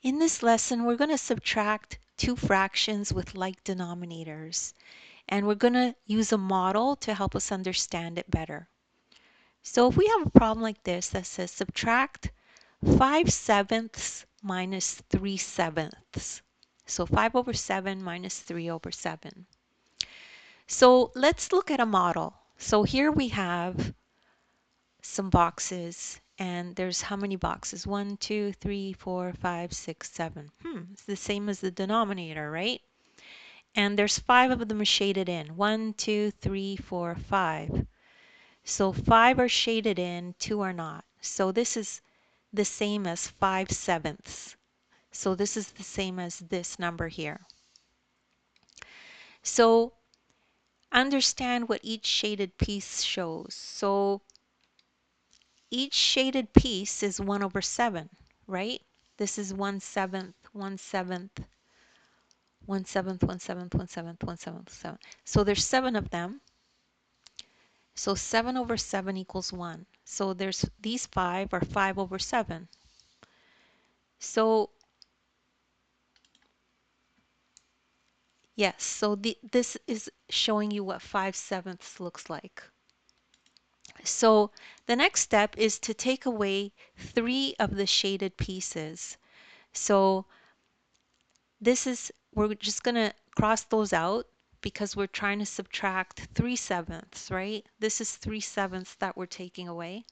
In this lesson, we're going to subtract two fractions with like denominators, and we're going to use a model to help us understand it better. So if we have a problem like this that says subtract 5/7 minus 3/7. So 5 over 7 minus 3 over 7. So let's look at a model. So here we have some boxes, and there's how many boxes? 1, 2, 3, 4, 5, 6, 7. It's the same as the denominator, right? And there's 5 of them shaded in. 1, 2, 3, 4, 5. So 5 are shaded in, 2 are not. So this is the same as 5/7. So this is the same as this number here. So understand what each shaded piece shows. So each shaded piece is 1 over 7, right? This is 1/7, 1/7, 1/7, 1/7, 1/7, 1/7, 7. So there's 7 of them. So 7 over 7 equals 1. So there's these 5 are 5 over 7. So yes, so this is showing you what 5/7 looks like. So the next step is to take away 3 of the shaded pieces. So we're just going to cross those out because we're trying to subtract 3/7, right? This is 3/7 that we're taking away.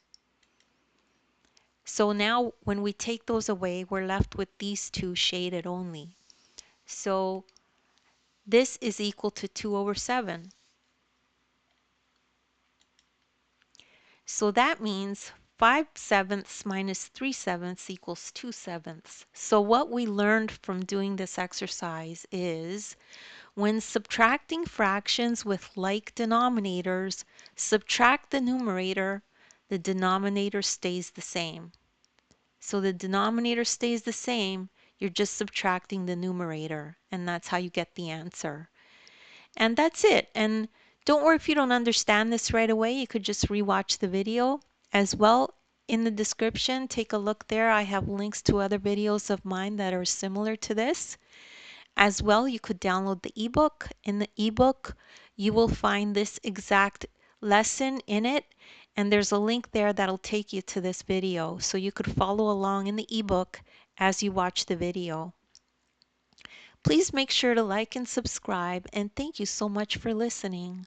So now when we take those away, we're left with these two shaded only. So this is equal to 2 over 7. So that means 5/7 minus 3/7 equals 2/7. So what we learned from doing this exercise is when subtracting fractions with like denominators, subtract the numerator, the denominator stays the same. So the denominator stays the same, you're just subtracting the numerator, and that's how you get the answer. And that's it. And don't worry if you don't understand this right away. You could just rewatch the video as well. In the description, take a look there. I have links to other videos of mine that are similar to this. As well, you could download the ebook. In the ebook, you will find this exact lesson in it, and there's a link there that'll take you to this video. So you could follow along in the ebook as you watch the video. Please make sure to like and subscribe, and thank you so much for listening.